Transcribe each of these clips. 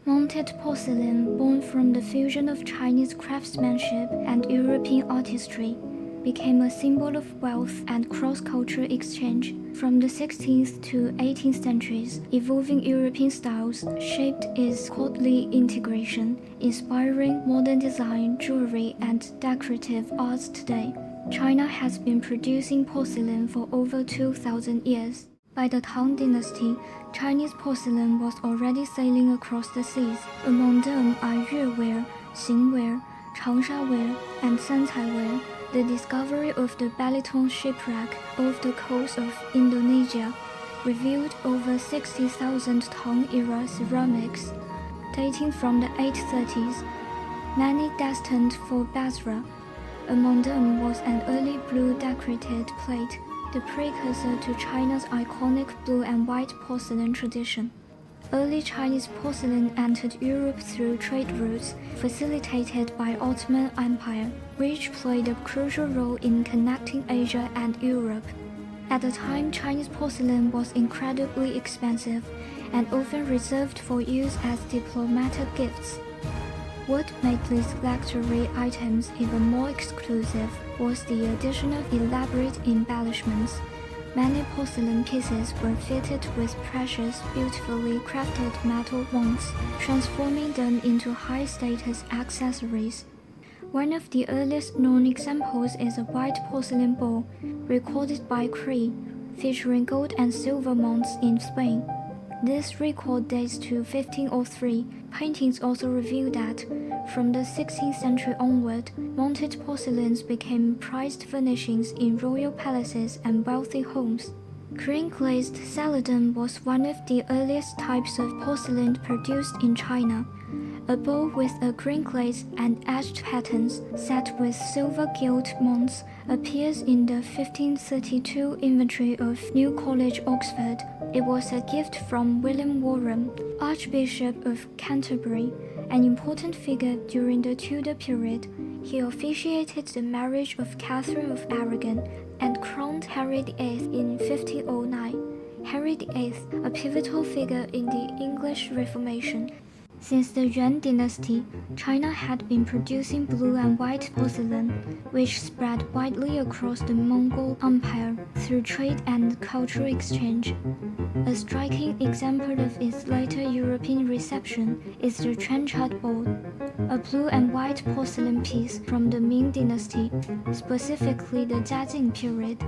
Mounted porcelain, born from the fusion of Chinese craftsmanship and European artistry, became a symbol of wealth and cross-cultural exchange. From the 16th to 18th centuries, evolving European styles shaped its courtly integration, inspiring modern design, jewelry, and decorative arts today. China has been producing porcelain for over 2,000 years. By the Tang Dynasty, Chinese porcelain was already sailing across the seas. Among them are Yueware, Xingware, Changsha-ware, and Sancai-ware. The discovery of the Belitung shipwreck off the coast of Indonesia revealed over 60,000 Tang-era ceramics, dating from the 830s, many destined for Basra. Among them was an early blue decorated plate, the precursor to China's iconic blue and white porcelain tradition. Early Chinese porcelain entered Europe through trade routes facilitated by Ottoman Empire, which played a crucial role in connecting Asia and Europe. At the time, Chinese porcelain was incredibly expensive and often reserved for use as diplomatic gifts. What made these luxury items even more exclusive was the addition of elaborate embellishments. Many porcelain pieces were fitted with precious, beautifully crafted metal wands, transforming them into high-status accessories. One of the earliest known examples is a white porcelain bowl, recorded by Cree, featuring gold and silver mounts in Spain. This record dates to 1503. Paintings also reveal that, from the 16th century onward, mounted porcelains became prized furnishings in royal palaces and wealthy homes. Green-glazed celadon was one of the earliest types of porcelain produced in China. A bowl with a green glaze and etched patterns set with silver gilt mounts appears in the 1532 inventory of New College, Oxford. It was a gift from William Warham, Archbishop of Canterbury, an important figure during the Tudor period. He officiated the marriage of Catherine of Aragon and crowned Henry VIII in 1509. Henry VIII, a pivotal figure in the English Reformation. Since the Yuan dynasty, China had been producing blue and white porcelain, which spread widely across the Mongol Empire through trade and cultural exchange. A striking example of its later European reception is the Trenchard Bowl, a blue and white porcelain piece from the Ming dynasty, specifically the Jiajing period.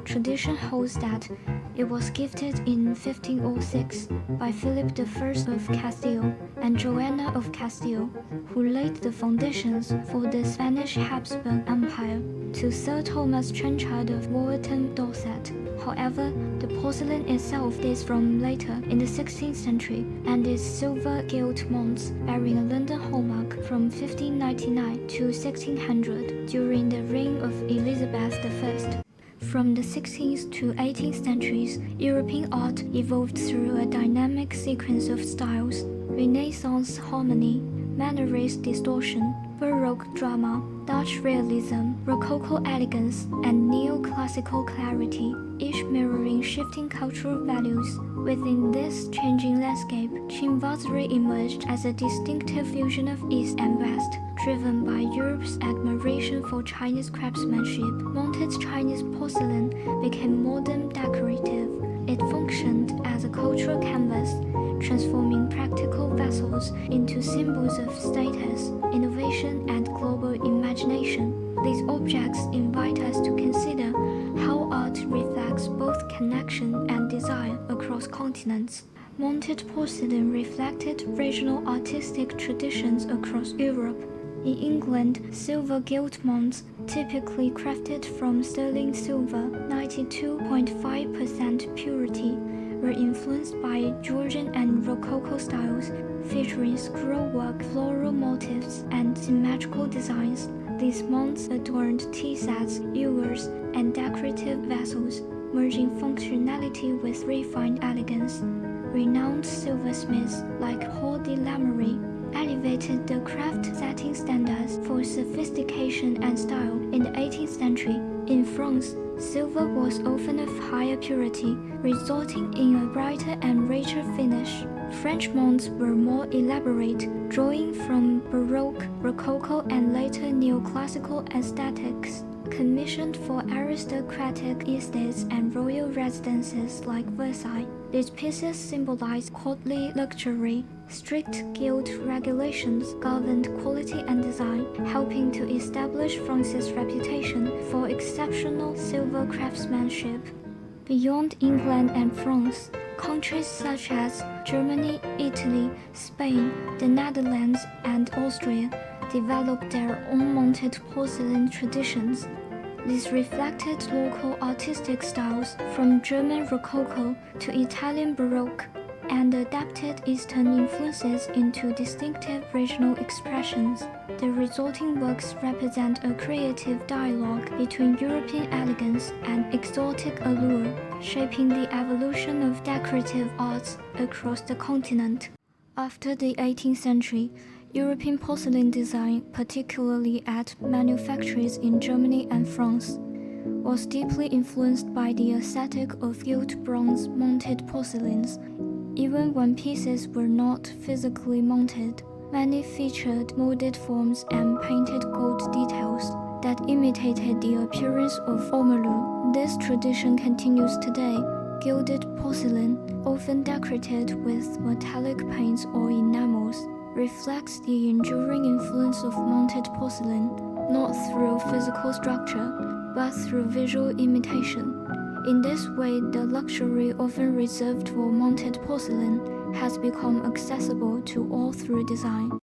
Tradition holds that it was gifted in 1506 by Philip I of Castile and Joanna of Castile, who laid the foundations for the Spanish Habsburg Empire, to Sir Thomas Trenchard of Wolverton, Dorset. However, the porcelain itself dates from later in the 16th century, and its silver gilt mounts bearing a London hallmark from 1599 to 1600 during the reign of Elizabeth I. From the 16th to 18th centuries, European art evolved through a dynamic sequence of styles: Renaissance harmony, Mannerist distortion, Baroque drama, Dutch realism, Rococo elegance, and neoclassical clarity, each mirroring shifting cultural values. Within this changing landscape, chinoiserie emerged as a distinctive fusion of East and West, driven by Europe's admiration for Chinese craftsmanship. Mounted Chinese porcelain became modern decorative. It functioned as a cultural canvas, transforming practical vessels into symbols of status, innovation, and global imagination. These objects invite us to consider how art reflects both connection and desire across continents. Mounted porcelain reflected regional artistic traditions across Europe. In England, silver gilt mounts, typically crafted from sterling silver, 92.5% purity, were influenced by Georgian and Rococo styles, featuring scrollwork, floral motifs, and symmetrical designs. These mounts adorned tea sets, ewers, and decorative vessels, merging functionality with refined elegance. Renowned silversmiths like Paul de Lamery elevated the craft setting standards for sophistication and style. In the 18th century, in France, silver was often of higher purity, resulting in a brighter and richer finish. French monks were more elaborate, drawing from Baroque, Rococo, and later neoclassical aesthetics. Commissioned for aristocratic estates and royal residences like Versailles, these pieces symbolize courtly luxury. Strict guild regulations governed quality and design, helping to establish France's reputation for exceptional silver craftsmanship. Beyond England and France, countries such as Germany, Italy, Spain, the Netherlands, and Austria developed their own mounted porcelain traditions. This reflected local artistic styles from German Rococo to Italian Baroque and adapted Eastern influences into distinctive regional expressions. The resulting works represent a creative dialogue between European elegance and exotic allure, shaping the evolution of decorative arts across the continent. After the 18th century, European porcelain design, particularly at manufactories in Germany and France, was deeply influenced by the aesthetic of gilt bronze mounted porcelains. Even when pieces were not physically mounted, many featured molded forms and painted gold details that imitated the appearance of ormolu. This tradition continues today. Gilded porcelain, often decorated with metallic paints or enamels, reflects the enduring influence of mounted porcelain, not through physical structure, but through visual imitation. In this way, the luxury often reserved for mounted porcelain has become accessible to all through design.